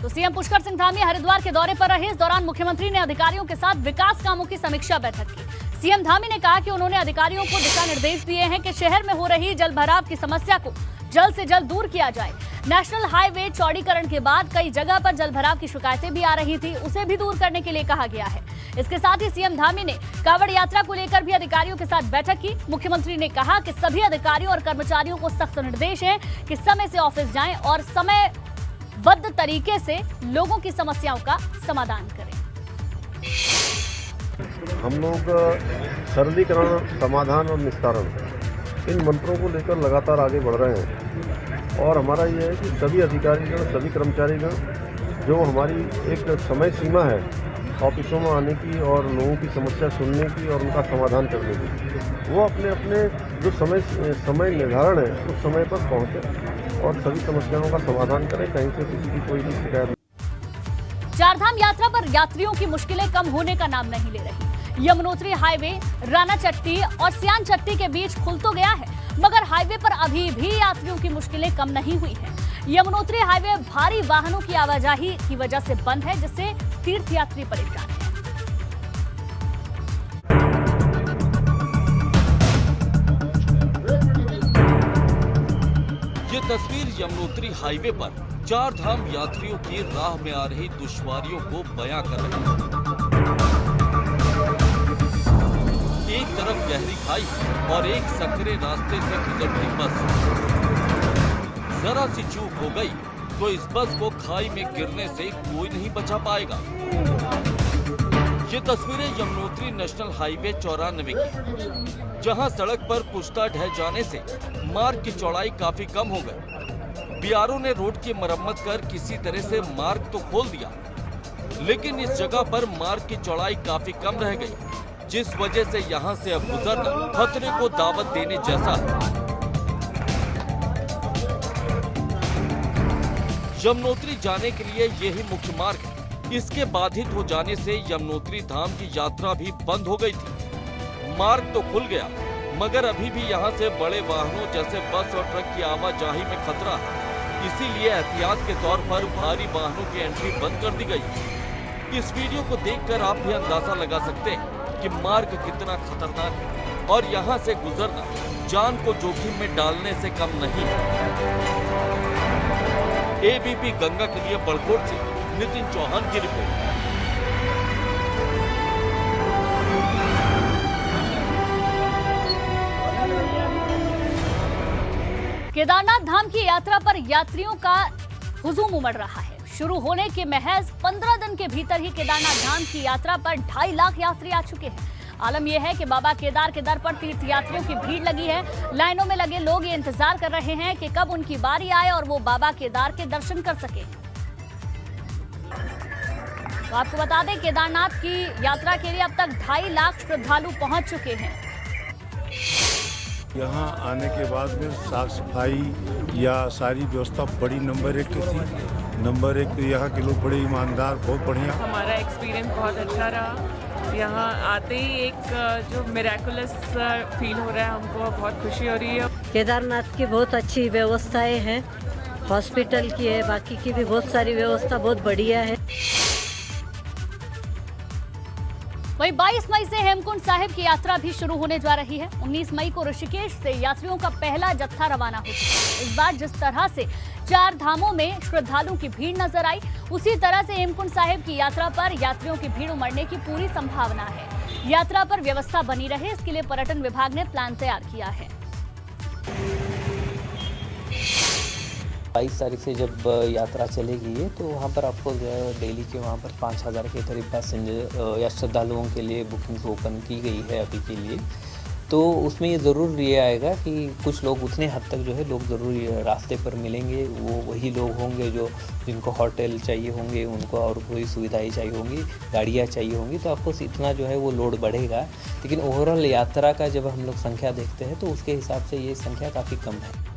तो सीएम पुष्कर सिंह धामी हरिद्वार के दौरे पर रहे। इस दौरान मुख्यमंत्री ने अधिकारियों के साथ विकास कामों की समीक्षा बैठक की। सीएम धामी ने कहा कि उन्होंने अधिकारियों को दिशा निर्देश दिए हैं कि शहर में हो रही जल भराव की समस्या को जल्द से जल्द दूर किया जाए। नेशनल हाईवे चौड़ीकरण के बाद कई जगह पर जल भराव की शिकायतें भी आ रही थी, उसे भी दूर करने के लिए कहा गया है। इसके साथ ही सीएम धामी ने कांवड़ यात्रा को लेकर भी अधिकारियों के साथ बैठक की। मुख्यमंत्री ने कहा कि सभी अधिकारियों और कर्मचारियों को सख्त निर्देश है कि समय से ऑफिस जाएं और समयबद्ध तरीके से लोगों की समस्याओं का समाधान करें। हम लोग सरलीकरण, समाधान और निस्तारण, इन मंत्रों को लेकर लगातार आगे बढ़ रहे हैं और हमारा ये है कि सभी अधिकारीगण, सभी कर्मचारीगण जो हमारी एक समय सीमा है ऑफिसों में आने की और लोगों की समस्या सुनने की और उनका समाधान करने की, वो अपने अपने जो समय निर्धारण है उस समय पर पहुँचे और सभी समस्याओं का समाधान करें। कहीं से किसी की कोई भी शिकायत। चारधाम यात्रा पर यात्रियों की मुश्किलें कम होने का नाम नहीं ले रही। यमुनोत्री हाईवे राना चट्टी और सियान चट्टी के बीच खुल तो गया है, मगर हाईवे पर अभी भी यात्रियों की मुश्किलें कम नहीं हुई हैं। यमुनोत्री हाईवे भारी वाहनों की आवाजाही की वजह से बंद है, जिससे तीर्थयात्री परेशान हैं। ये तस्वीर यमुनोत्री हाईवे पर चारधाम यात्रियों की राह में आ रही दुश्वारियों को बयां कर रही है। एक तरफ गहरी खाई और एक सकरे रास्ते से गुजरती बस। जरा सी चूक हो गई तो इस बस को खाई में गिरने से कोई नहीं बचा पाएगा। ये तस्वीरें यमुनोत्री नेशनल हाईवे 94 की, जहां सड़क पर पुश्ता ढह जाने से मार्ग की चौड़ाई काफी कम हो गई। बीआरओ ने रोड की मरम्मत कर किसी तरह से मार्ग तो खोल दिया, लेकिन इस जगह पर मार्ग की चौड़ाई काफी कम रह गई, जिस वजह से यहां से अब गुजरना खतरे को दावत देने जैसा है। यमुनोत्री जाने के लिए यही मुख्य मार्ग है। इसके बाधित हो जाने से यमुनोत्री धाम की यात्रा भी बंद हो गई थी। मार्ग तो खुल गया, मगर अभी भी यहां से बड़े वाहनों जैसे बस और ट्रक की आवाजाही में खतरा है। इसीलिए एहतियात के तौर पर भारी वाहनों की एंट्री बंद कर दी गई। इस वीडियो को देखकर आप भी अंदाजा लगा सकते हैं कि मार्ग कितना खतरनाक है और यहाँ से गुजरना जान को जोखिम में डालने से कम नहीं है। एबीपी गंगा के लिए बड़कोट से नितिन चौहान की रिपोर्ट। केदारनाथ धाम की यात्रा पर यात्रियों का हुजूम उमड़ रहा है। शुरू होने के महज 15 दिन के भीतर ही केदारनाथ धाम की यात्रा पर 2.5 लाख यात्री आ चुके हैं। आलम यह है कि बाबा केदार के दर पर तीर्थयात्रियों की भीड़ लगी है। लाइनों में लगे लोग ये इंतजार कर रहे हैं कि कब उनकी बारी आए और वो बाबा केदार के दर्शन कर सके। तो आपको बता दें, केदारनाथ की यात्रा के लिए अब तक 2.5 लाख श्रद्धालु पहुंच चुके हैं। यहाँ आने के बाद में साफ सफाई या सारी व्यवस्था बड़ी नंबर 1 की थी। नंबर 1 तो यहाँ के लोग बड़े ईमानदार, बहुत बढ़िया। हमारा एक्सपीरियंस बहुत अच्छा रहा। यहाँ आते ही एक जो मिरेकुलस फील हो रहा है, हमको बहुत खुशी हो रही है। केदारनाथ की बहुत अच्छी व्यवस्थाएं हैं, हॉस्पिटल की है, बाकी की भी बहुत सारी व्यवस्था बहुत बढ़िया है। वहीं 22 मई से हेमकुंड साहिब की यात्रा भी शुरू होने जा रही है। 19 मई को ऋषिकेश से यात्रियों का पहला जत्था रवाना हो चुका है। इस बार जिस तरह से 4 धामों में श्रद्धालुओं की भीड़ नजर आई, उसी तरह से हेमकुंड साहिब की यात्रा पर यात्रियों की भीड़ उमड़ने की पूरी संभावना है। यात्रा पर व्यवस्था बनी रहे, इसके लिए पर्यटन विभाग ने प्लान तैयार किया है। 22 तारीख से जब यात्रा चलेगी तो वहाँ पर आपको डेली के वहाँ पर 5000 के करीब पैसेंजर या श्रद्धालुओं के लिए बुकिंग ओपन की गई है अभी के लिए। तो उसमें ये ज़रूर ये आएगा कि कुछ लोग उतने हद तक जो है लोग ज़रूर रास्ते पर मिलेंगे। वो वही लोग होंगे जो जिनको होटल चाहिए होंगे, उनको और कोई सुविधाएं चाहिए होंगी, गाड़ियाँ चाहिए होंगी। तो आपको इतना जो है वो लोड बढ़ेगा, लेकिन ओवरऑल यात्रा का जब हम लोग संख्या देखते हैं तो उसके हिसाब से ये संख्या काफ़ी कम है।